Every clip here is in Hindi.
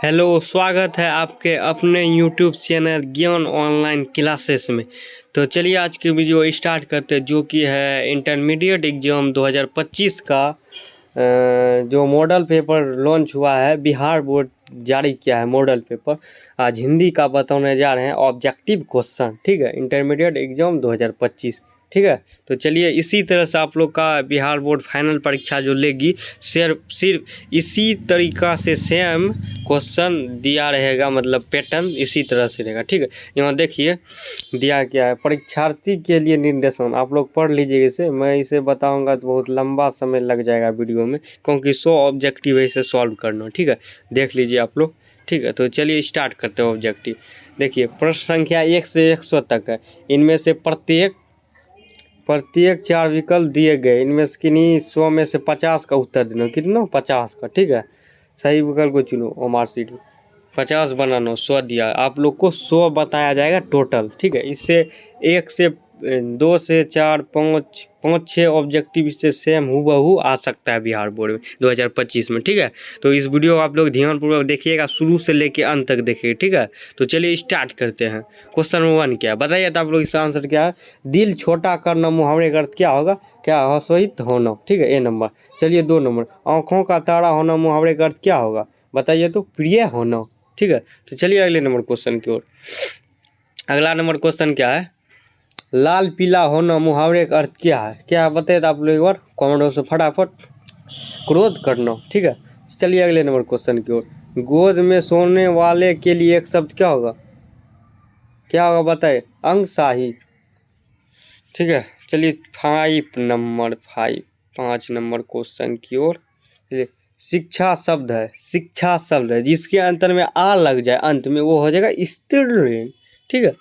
हेलो, स्वागत है आपके अपने यूट्यूब चैनल ज्ञान ऑनलाइन क्लासेस में। तो चलिए आज की वीडियो स्टार्ट करते हैं, जो कि है इंटरमीडिएट एग्ज़ाम 2025 का जो मॉडल पेपर लॉन्च हुआ है। बिहार बोर्ड जारी किया है मॉडल पेपर। आज हिंदी का बताने जा रहे हैं ऑब्जेक्टिव क्वेश्चन, ठीक है। इंटरमीडिएट एग्ज़ाम 2025, ठीक है। तो चलिए इसी तरह से आप लोग का बिहार बोर्ड फाइनल परीक्षा जो लेगी सिर्फ इसी तरीका से सेम क्वेश्चन दिया रहेगा, मतलब पैटर्न इसी तरह से रहेगा, ठीक है। यहाँ देखिए दिया क्या है, परीक्षार्थी के लिए निर्देशन। आप लोग पढ़ लीजिए इसे, मैं इसे बताऊंगा तो बहुत लंबा समय लग जाएगा वीडियो में, क्योंकि 100 ऑब्जेक्टिव है इसे सॉल्व करना, ठीक है। देख लीजिए आप लोग, ठीक है। तो चलिए स्टार्ट करते हैं ऑब्जेक्टिव। देखिए प्रश्न संख्या 1 से 100 तक है। इनमें से प्रत्येक 4 विकल्प दिए गए। इनमें से किन्हीं 100 में से 50 का उत्तर देना। कितना? 50 का, ठीक है। सही विकल्प को चुनो। और मार्कशीट 50 बनाना, 100 दिया। आप लोग को 100 बताया जाएगा टोटल, ठीक है। इससे 1 से 2 से 4 5 6 ऑब्जेक्टिव इससे सेम हूबहू आ सकता है बिहार बोर्ड में 2025 में, ठीक है। तो इस वीडियो आप लोग ध्यानपूर्वक देखिएगा, शुरू से लेके अंत तक देखिए, ठीक है। तो चलिए स्टार्ट करते हैं। क्वेश्चन नंबर 1 क्या है बताइए, तो आप लोग इसका आंसर क्या है? दिल छोटा करना मुहावरे का अर्थ क्या होगा? क्या? हर्षित होना, ठीक है। ए नंबर। चलिए 2 नंबर, आँखों का तारा होना मुहावरे का अर्थ क्या होगा? बताइए तो, प्रिय होना, ठीक है। तो चलिए अगले नंबर क्वेश्चन की ओर। अगला नंबर क्वेश्चन क्या है? लाल पीला होना मुहावरे का अर्थ क्या है? क्या बताइए तो आप लोग एक बार कमेंट बॉक्स में फटाफट। क्रोध करना, ठीक है। चलिए अगले नंबर क्वेश्चन की ओर। गोद में सोने वाले के लिए एक शब्द क्या होगा? क्या होगा बताइए? अंगशाही, ठीक है। चलिए 5 नंबर क्वेश्चन की ओर। शिक्षा शब्द है, शिक्षा शब्द है जिसके अंतर में आ लग जाए अंत में, वो हो जाएगा स्त्रीलिंग, ठीक है।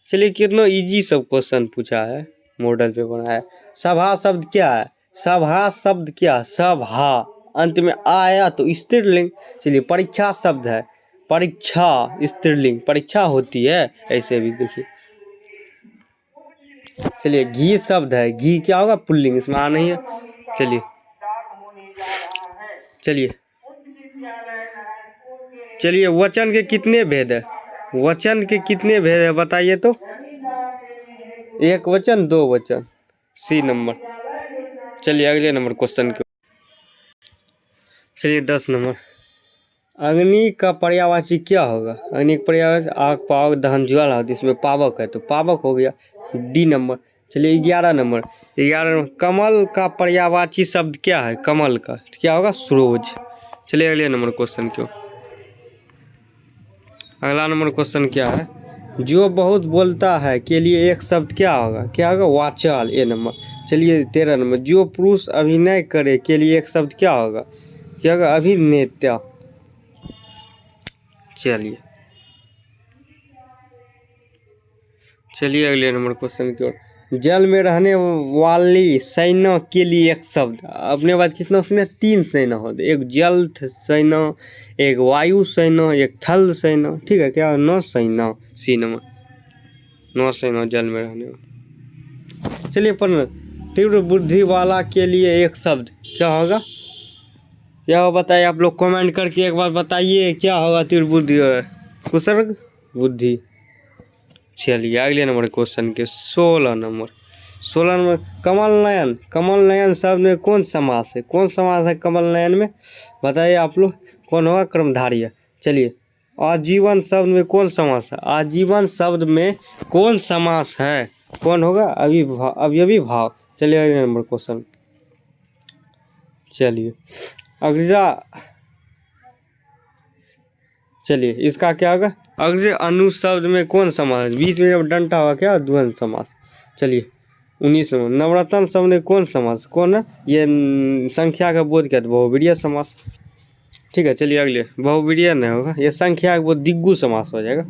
चलिए कितना इजी सब क्वेश्चन पूछा है, मॉडल पेपर है। सभा शब्द क्या है? सभा शब्द क्या? सभा अंत में आया तो स्त्रीलिंग। चलिए परीक्षा शब्द है, परीक्षा स्त्रीलिंग, परीक्षा होती है ऐसे भी देखिए। चलिए घी शब्द है, घी क्या होगा? पुल्लिंग, इसमें आ नहीं है। चलिए चलिए चलिए वचन के कितने भेद है? वचन के कितने भेद है बताइए तो? एक वचन, 2 वचन। C number. चलिए अगले नंबर क्वेश्चन के। चलिए 10 नंबर। अग्नि का पर्यायवाची क्या होगा? अग्नि का पर्यायवाची आग, पावक, दहन, ज्वाला होती है। इसमें पावक है तो पावक हो गया, डी नंबर। चलिए 11 नंबर। 11 नंबर, कमल का पर्यायवाची शब्द क्या है? कमल का क्या होगा? सरोज। चलिए अगले नंबर क्वेश्चन क्यों। अगला नंबर क्वेश्चन क्या है? जो बहुत बोलता है के लिए एक शब्द क्या होगा? क्या होगा? वाचाल, ए नंबर। चलिए 13 नंबर। जो पुरुष अभिनय करे के लिए एक शब्द क्या होगा? क्या होगा? अभिनेता। चलिए चलिए अगले नंबर क्वेश्चन की ओर। जल में रहने वाली सेना के लिए एक शब्द। अपने बाद कितना सेना? 3 सेना होते, एक जल सेना, एक वायु सेना, एक थल सेना, ठीक है। क्या? नौ सेना, सी नंबर। 9 सेना जल में रहने वाला। चलिए पर तीव्र बुद्धि वाला के लिए एक शब्द क्या होगा? क्या होगा बताइए आप लोग कमेंट करके एक बार बताइए, क्या होगा तीव्र बुद्धि? कुसर्ग बुद्धि। चलिए अगले नंबर क्वेश्चन के 16 नंबर। 16 नंबर, कमल नयन। कमल नयन शब्द में कौन समास है? कौन समास है कमल नयन में? बताइए आप लोग, कौन होगा? कर्मधारय। चलिए आजीवन शब्द में कौन समास है? आजीवन शब्द में कौन समास है? कौन होगा? अवयवी भाव। चलिए अगले नंबर क्वेश्चन। चलिए अग्रजा, चलिए इसका क्या होगा? अग्र अनु शब्द में कौन समास? बीच में जब डंटा होगा क्या? द्वंद्व समास। चलिए 19 नंबर। नवरत्न शब्द में कौन समास? कौन है ये? संख्या का बोध क्या? बहुवीर्य समास, ठीक है। चलिए अगले, बहुवीर्य नहीं होगा, ये संख्या का बोध दिग्गु समास हो जाएगा।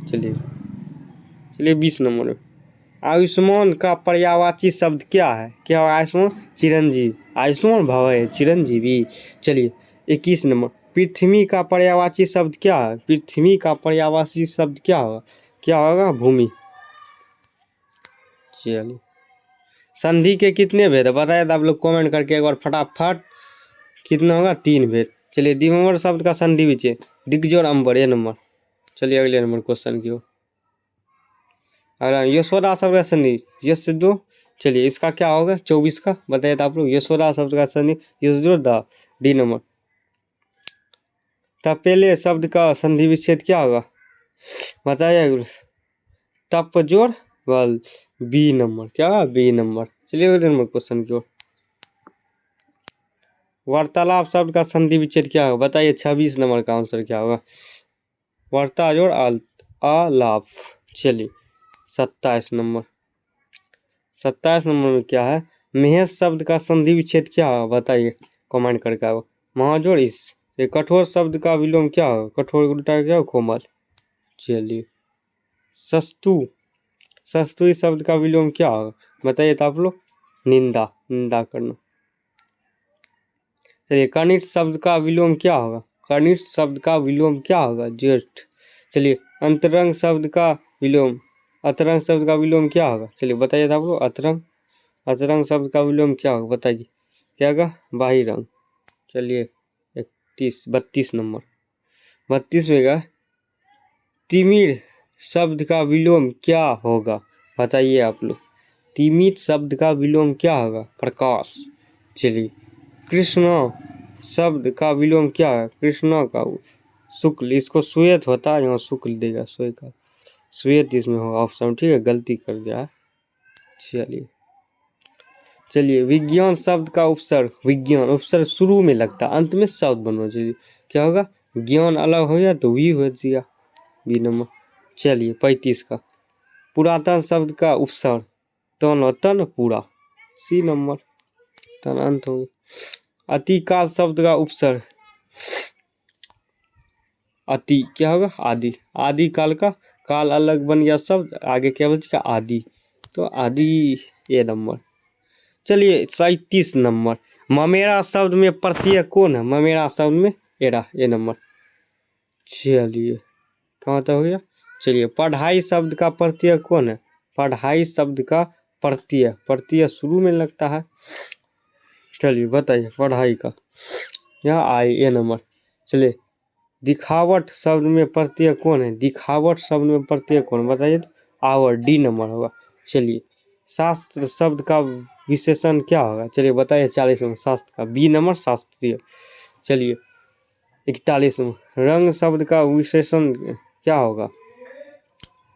चलिए चलिए 20 नंबर में। आयुष्मान का पर्यायवाची शब्द क्या है? क्या होगा? आयुष्मान चिरंजीव, आयुष्मान भव है चिरंजीवी। चलिए 21 नंबर। पृथ्वी का पर्यायवाची शब्द क्या है? पृथ्वी का पर्यायवाची शब्द क्या होगा? क्या होगा? भूमि। चलिए संधि के कितने भेद है बताया था आप लोग कमेंट करके एक बार फटाफट। कितना होगा? 3 भेद। चलिए दिगंबर शब्द का संधि विच्छेद, दिग्जोर अंबर, ए नंबर। चलिए अगले नंबर क्वेश्चन की ओर। यशोदा शब्द का संधि यश दो। चलिए इसका क्या होगा 24 का, बताइए तो आप लोग। यशोदा शब्द का संधि यश दो दा, डी नंबर। तपेले शब्द का संधि विच्छेद क्या होगा, बताइए। तप जोड़ बल, बी नंबर। क्या, बी नंबर। चलिए अगले नंबर क्वेश्चन की ओर। वार्तालाप शब्द का संधि विच्छेद क्या होगा, बताइए। 26 नंबर का आंसर क्या होगा, वार्ता जोड़ आलाप। चलिए 27 नंबर। 27 नंबर में क्या है, महेश शब्द का संधि विच्छेद क्या होगा, बताइए कमेंट करके आओ। महाजोड़ इस। ये कठोर शब्द का विलोम क्या होगा, कठोर उल्टा क्या हो, कोमल। चलिए सस्तु, सस्तु इस शब्द का विलोम क्या होगा, बताइए तो आप लोग। निंदा, निंदा करना। चलिए कनिष्ठ शब्द का विलोम क्या होगा, कनिष्ठ शब्द का विलोम क्या होगा, ज्येष्ठ। चलिए अंतरंग शब्द का विलोम, अतरंग शब्द का विलोम क्या होगा, चलिए बताइए आप लोग। अतरंग, अतरंग शब्द का विलोम क्या होगा, बताइए। क्या होगा, बाहिरंग। चलिए 32 नंबर। 32 में का तिमिर शब्द का विलोम क्या होगा, बताइए आप लोग। तिमिर शब्द का विलोम क्या होगा, प्रकाश। चलिए कृष्ण शब्द का विलोम क्या है, कृष्ण का शुक्ल, इसको श्वेत होता है, यहाँ शुक्ल देगा, श्वेत का श्वेत इसमें होगा ऑप्शन, ठीक है, गलती कर दिया है। चलिए चलिए विज्ञान शब्द का उपसर्ग, विज्ञान उपसर्ग शुरू में लगता है, अंत में शब्द बनना चाहिए, क्या होगा, ज्ञान अलग हो गया तो वी हो दिया, बी नंबर। चलिए 35 का पुरातन शब्द का उपसर्ग, तन, तन पूरा, सी नंबर, तन अंत हो गया। अतिकाल शब्द का उपसर्ग, अति क्या होगा, आदि, आदि काल का, काल अलग बन गया शब्द, आगे क्या बचेगा, आदि, तो आदि, ए नंबर। चलिए 37 नंबर, ममेरा शब्द में प्रत्यय कौन है, ममेरा शब्द में एरा, ए नंबर। चलिए कहाँ तक हो गया। चलिए पढ़ाई शब्द का प्रत्यय कौन है, पढ़ाई शब्द का प्रत्यय, प्रत्यय शुरू में लगता है, चलिए बताइए पढ़ाई का, यहाँ आई, ए नंबर। चलिए दिखावट शब्द में प्रत्यय कौन है, दिखावट शब्द में प्रत्यय कौन, बताइए तो, आवर, डी नंबर होगा। चलिए शास्त्र शब्द का विशेषण क्या होगा, चलिए बताइए 40 नंबर, शास्त्र का, बी नंबर, शास्त्रीय। चलिए 41 नंबर, रंग शब्द का विशेषण क्या होगा,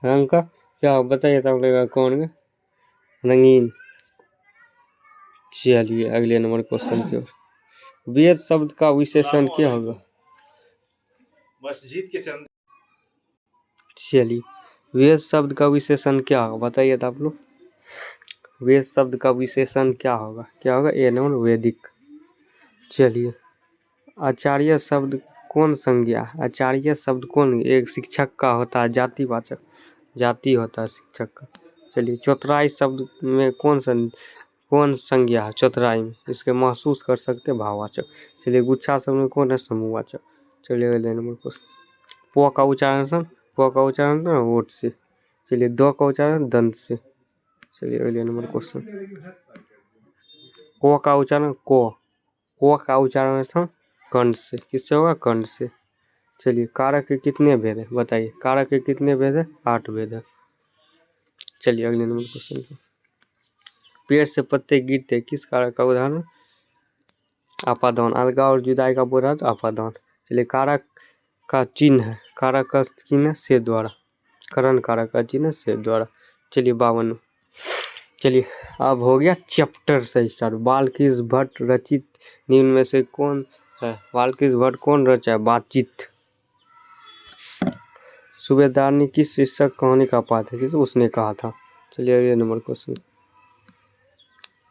रंग का क्या होगा, बताइए तब कौन है, रंगीन। चलिए अगले नंबर क्वेश्चन की ओर। वेद शब्द का विशेषण क्या होगा, मस्जिद के चंद। चलिए वेद शब्द का विशेषण क्या होगा, बताइए तो आप लोग। वेद शब्द का विशेषण क्या होगा, क्या होगा, ए नंबर, वैदिक। चलिए आचार्य शब्द कौन संज्ञा, आचार्य शब्द कौन, एक शिक्षक का होता है, जातिवाचक, जाति होता है शिक्षक का। चलिए चौथराई शब्द में कौन संज्ञा है, चौथराई में, इसके महसूस कर सकते भाववाचक। चलिए गुच्छा शब्द में कौन है, समूहवाचक। चलिए अगले नंबर क्वेश्चन। प का उच्चारण, प का उच्चारण ओट से। चलिए द का उच्चारण दंत से। चलिए अगले नंबर क्वेश्चन। क का उच्चारण क का उच्चारण था कंठ से, किससे होगा, कंठ से। चलिए कारक के कितने भेद है, बताइए, कारक के कितने भेद है, 8 भेद है। चलिए अगले नंबर क्वेश्चन। पेड़ से पत्ते गिरते किस कारक का उदाहरण, आपादान, अलगा और जुदाई का बोल रहा था, आपादान। चलिए कारक का चिन्ह है, कारक का चिन्ह है से द्वारा, करण कारक का चिन्ह है से द्वारा। चलिए 52। चलिए अब हो गया चैप्टर से स्टार्ट। बालकृष्ण भट्ट रचित निम्न में से कौन है, बालकृष्ण भट्ट कौन रचा है, बातचीत। सूबेदार ने किस शीर्षक कहानी का पाठ है, किस उसने कहा था। चलिए अगले नंबर क्वेश्चन।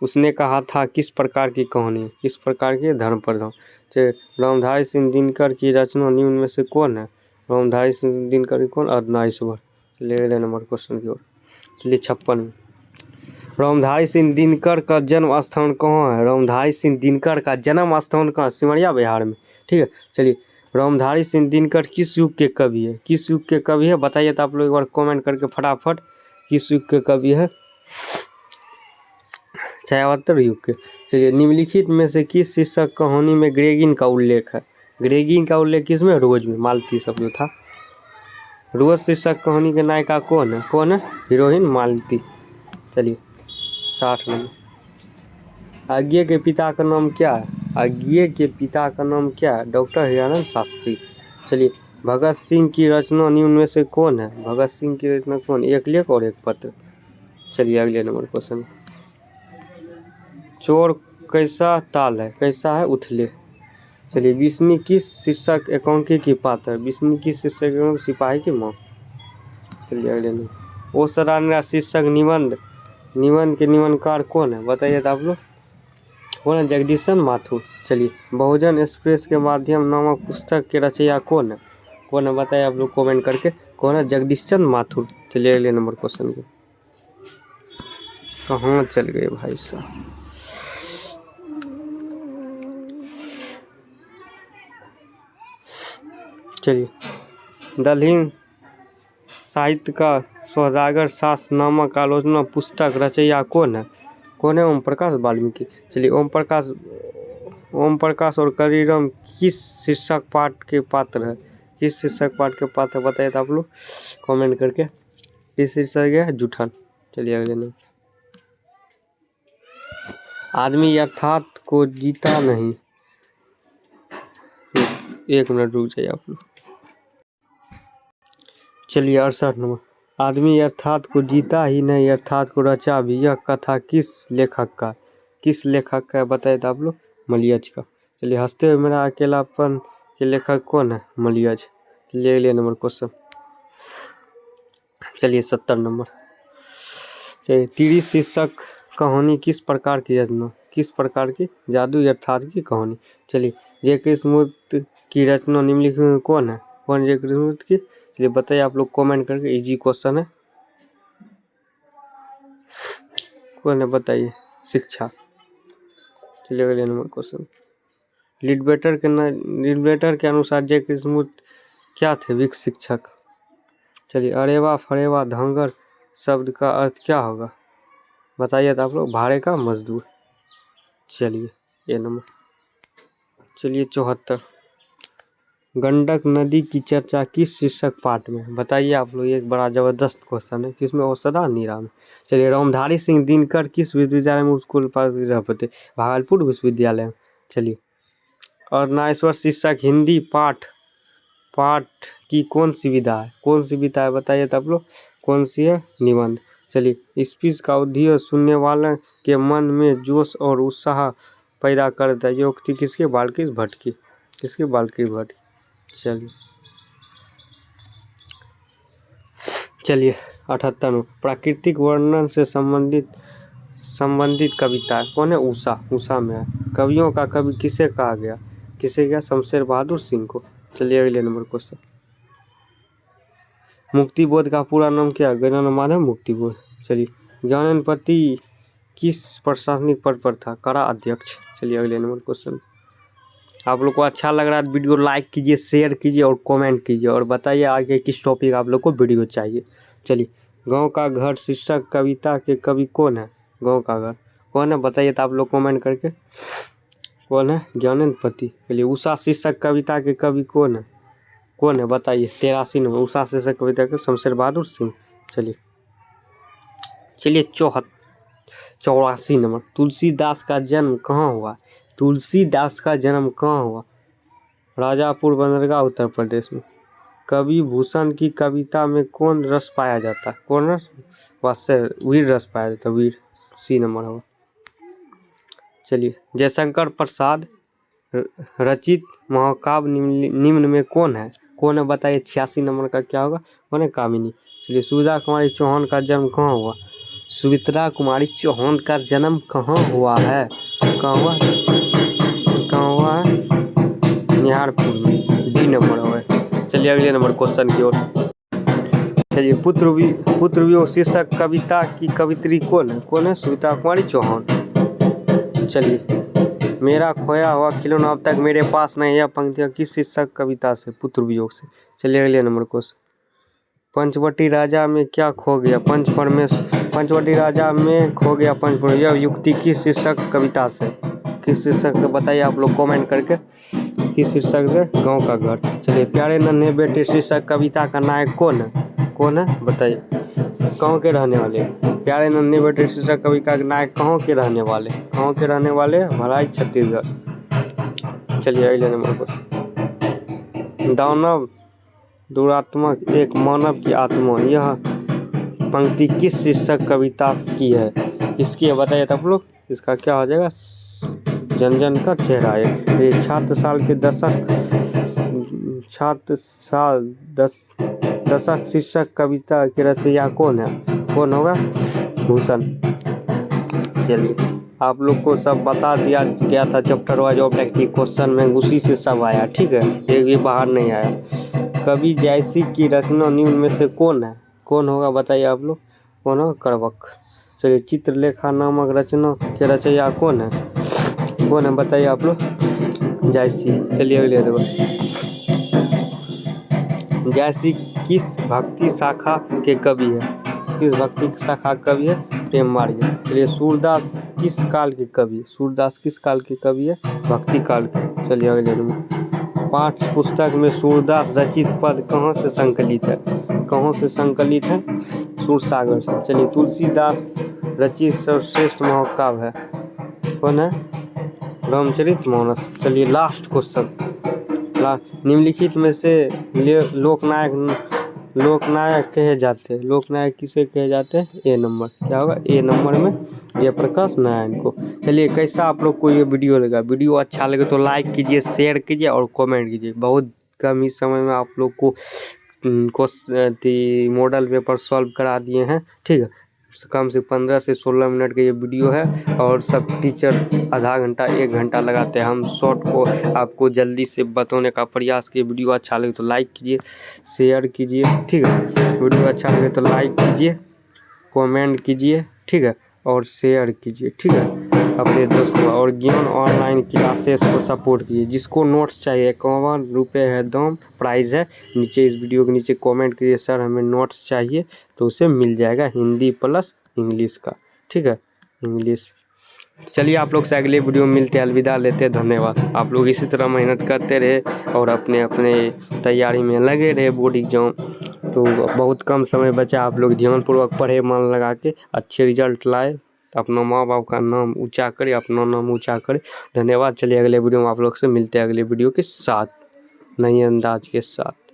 उसने कहा था किस प्रकार की कहानी, किस प्रकार की, धर्म प्रधान। चलिए रामधारी सिंह दिनकर की रचना निम्न में से कौन है, रामधारी सिंह दिनकर की कौन, अदनाईश्वर। चलिए अगले नंबर क्वेश्चन की ओर। चलिए 56। रामधारी सिंह दिनकर का जन्म स्थान कहाँ है, रामधारी सिंह दिनकर का जन्म स्थान कहाँ, सिमरिया बिहार में, ठीक है। चलिए रामधारी सिंह दिनकर किस युग के कवि है, किस युग के कवि है, बताइए तो आप लोग एक बार कमेंट करके फटाफट, किस युग के कवि है, छायावातर युग के। चलिए निम्नलिखित में से किस शीर्षक कहानी में ग्रेगिन का उल्लेख है, ग्रेगी का उल्लेख किसमें? रोज में। मालती सब जो था। रोज शीर्षक कहानी के नायिका कौन है? कौन है? हीरोइन मालती। चलिए 60 नंबर। आज्ञे के पिता का नाम क्या है? आज्ञे के पिता का नाम क्या है? डॉक्टर हिरानंद शास्त्री। चलिए भगत सिंह की रचना निम्न में से कौन है? भगत सिंह की रचना कौन? एक लेख और एक पत्र। चलिए अगले नंबर क्वेश्चन। चोर कैसा ताल है? कैसा है? उथले। चलिए बिस्नी किस शीर्षक एकांकी की पात्र है? बिस्नी किस शीर्षक? सिपाही की माँ। चलिए अगले नंबर। ओ सराहनीय शीर्षक निबंध। निबंध के निबंधकार कौन है? बताइए आप लोग। कौन है? जगदीशन माथुर। चलिए बहुजन एक्सप्रेस के माध्यम नामक पुस्तक के रचयिता कौन है? कौन है? बताइए आप लोग कमेंट करके। कौन है? जगदीशन माथुर। चलिए अगले नंबर क्वेश्चन को। कहाँ चल गए भाई साहब? चलिए दलहीन साहित्य का सौदागर शास्त्र नामक आलोचना पुस्तक रचयिता कौन है? कौन है? ओम प्रकाश वाल्मीकि। चलिए ओम प्रकाश और करीरम किस शीर्षक पाठ के पात्र है? किस शीर्षक पाठ के पात्र? बताइए आप लोग कमेंट करके। किस शीर्षक है? जूठन। चलिए अगले नंबर। आदमी यथार्थ को जीता नहीं। एक मिनट रुक जाइए आप लोग। चलिए 68 नंबर। आदमी अर्थात को जीता ही नहीं अर्थात को रचा भी। यह कथा किस लेखक का? किस लेखक का? बताइए तो आप लोग। मलियज का। चलिए हंसते हुए मेरा अकेलापन के लेखक कौन है? मलियज। चलिए अगले नंबर क्वेश्चन। चलिए 70 नंबर। चलिए तिरी शीर्षक कहानी किस प्रकार की रचना? किस प्रकार की? जादू अर्थात की कहानी। चलिए जे कृष्णमूर्ति की रचना निम्नलिखित में कौन है? कौन जे कृष्णमूर्ति की? चलिए बताइए आप लोग कमेंट करके। इजी क्वेश्चन है। कौन है? बताइए। शिक्षा। चलिए अगले नंबर क्वेश्चन। लिडबेटर के अनुसार जे कृष्णमूर्ति क्या थे? विक शिक्षक। चलिए अरेवा फरेवा धांगर शब्द का अर्थ क्या होगा? बताइए तो आप लोग। भाड़े का मजदूर। चलिए ये नंबर। चलिए 74। गंडक नदी की चर्चा किस शीर्षक पाठ में? बताइए आप लोग। एक बड़ा जबरदस्त क्वेश्चन है। किसमें? औसदा नीरा में। चलिए रामधारी सिंह दिनकर किस विश्वविद्यालय में स्कूल पढ़ते? भागलपुर विश्वविद्यालय में। चलिए और नागेश्वर शीर्षक हिंदी पाठ की कौन सी विधा है? कौन सी विधा है? बताइए तो आप लोग। कौन सी है? निबंध। चलिए स्पीच का उद्देश्य सुनने वाले के मन में जोश और उत्साह पैदा करता है। ये उक्ति किसके? बाल्कीस भट्ट की। किसके? बाल्कीस भट्ट। चलिए 78 में प्राकृतिक वर्णन से संबंधित कविता कौन है? उषा में है। कवियों का कवि किसे कहा गया? किसे गया? शमशेर बहादुर सिंह को। चलिए अगले नंबर क्वेश्चन। मुक्तिबोध का पूरा नाम क्या? गजानन माधव मुक्तिबोध। चलिए ज्ञानेन्द्रपति किस प्रशासनिक पद पर था? करा अध्यक्ष। चलिए अगले नंबर क्वेश्चन। आप लोग को अच्छा लग रहा है तो वीडियो लाइक कीजिए, शेयर कीजिए और कमेंट कीजिए और बताइए आगे किस टॉपिक आप लोग को वीडियो चाहिए। चलिए गांव का घर शीर्षक कविता के कवि कौन है? गांव का घर कौन है? बताइए तो आप लोग कमेंट करके। कौन है? ज्ञानेन्द्रपति। चलिए उषा शीर्षक कविता के कवि कौन है? कौन है? बताइए। 83 नंबर। उषा शीर्षक कविता के शमशेर बहादुर सिंह। चलिए 84 नंबर। तुलसीदास का जन्म कहाँ हुआ? तुलसीदास का जन्म कहाँ हुआ? राजापुर बंदरगाह उत्तर प्रदेश में। कवि भूषण की कविता में कौन रस पाया जाता? कौन रस? वास्य वीर रस पाया जाता। वीर। सी नंबर होगा। चलिए जयशंकर प्रसाद रचित महाकाव्य निम्न में कौन है? कौन है? बताइए। 86 नंबर का क्या होगा? कौन है? कामिनी। चलिए सुविधा कुमारी चौहान का जन्म कहाँ हुआ? सुवित्रा कुमारी चौहान का जन्म कहाँ हुआ है? कहाँ हुआ है? निहारपुर में। डी नंबर होगा। चलिए अगले नंबर क्वेश्चन की ओर। चलिए पुत्र वियोग शीर्षक कविता की कवित्री कौन है? कौन है? सुवित्रा कुमारी चौहान। चलिए मेरा खोया हुआ खिलौना अब तक मेरे पास नहीं। यह पंक्तियाँ किस शीर्षक कविता से? पुत्र वियोग से। चलिए अगले नंबर क्वेश्चन। पंचवटी राजा में क्या खो गया? पंचवटी राजा में खो गया पंचवटी। यह युक्ति किस शीर्षक कविता से? किस शीर्षक से? बताइए आप लोग कमेंट करके। किस शीर्षक से? गांव का घर। चलिए, प्यारे नन्हे बेटे शीर्षक कविता का नायक कौन है? कौन है बताइए? गाँव के रहने वाले। प्यारे नन्हे बेटे शीर्षक कविता के नायक कहाँ के रहने वाले? गाँव के रहने वाले, भलाई छत्तीसगढ़। चलिए अगले नंबर पर। दानव दुरात्मक एक मानव की आत्मा, यह पंक्ति किस शीर्षक कविता की है? किसकी है बताइए तो आप लोग। इसका क्या हो जाएगा? जन जन का चेहरा है। ये छात्र साल के दशक शीर्षक कविता के रचयिता कौन है? कौन होगा? भूषण। चलिए, आप लोग को सब बता दिया गया था चैप्टर वाइज ऑब्जेक्टिव क्वेश्चन में, उसी से सब आया। ठीक है, एक भी बाहर नहीं आया। कवि जयसी की रचना निम्न में से कौन है? कौन होगा बताइए आप लोग? कौन होगा? करवक। चलिए, चित्रलेखा नामक रचना के रचयिता कौन है? कौन है बताइए आप लोग? जयसी। चलिए अगले देखो। जयसी किस भक्ति शाखा के कवि है? किस भक्ति शाखा कवि है? प्रेम मार्ग। चलिए, सूरदास किस काल के कवि है? सूरदास किस काल के कवि है? भक्ति काल के। चलिए अगले नंबर। पाठ्य पुस्तक में सूरदास रचित पद कहाँ से संकलित है? कहाँ से संकलित है? सूरसागर से। चलिए, तुलसीदास रचित सर्वश्रेष्ठ महाकाव्य है? कौन है? रामचरितमानस। चलिए लास्ट क्वेश्चन। निम्नलिखित में से लोकनायक कहे जाते हैं। लोकनायक किसे कहे जाते हैं? ए नंबर। क्या होगा? ए नंबर में जयप्रकाश नारायण को। चलिए, कैसा आप लोग को ये वीडियो लगा? वीडियो अच्छा लगे तो लाइक कीजिए, शेयर कीजिए और कमेंट कीजिए। बहुत कम ही समय में आप लोग को मॉडल पेपर सॉल्व करा दिए हैं। ठीक है, कम से 15 से 16 मिनट का ये वीडियो है और सब टीचर आधा घंटा 1 घंटा लगाते हैं। हम शॉर्ट को आपको जल्दी से बताने का प्रयास किए। वीडियो अच्छा लगे तो लाइक कीजिए, शेयर कीजिए। ठीक है, वीडियो अच्छा लगे तो लाइक कीजिए, कमेंट कीजिए। ठीक है, और शेयर कीजिए। ठीक है, अपने दोस्तों। और ज्ञान ऑनलाइन क्लासेस को सपोर्ट कीजिए। जिसको नोट्स चाहिए, 51 रुपये है दाम, प्राइस है। नीचे इस वीडियो के नीचे कमेंट कीजिए, सर हमें नोट्स चाहिए, तो उसे मिल जाएगा हिंदी प्लस इंग्लिश का। ठीक है, इंग्लिश। चलिए, आप लोग से अगले वीडियो में मिलते हैं। अलविदा लेते हैं। धन्यवाद। आप लोग इसी तरह मेहनत करते रहे और अपने अपने तैयारी में लगे रहे बोर्ड एग्जाम। तो बहुत कम समय बचा, आप लोग ध्यानपूर्वक पढ़े, मन लगा के अच्छे रिजल्ट लाए, अपना माँ बाप का नाम ऊंचा करे, अपना नाम ऊंचा करे। धन्यवाद। चलिए अगले वीडियो में आप लोग से मिलते हैं, अगले वीडियो के साथ, नए अंदाज के साथ।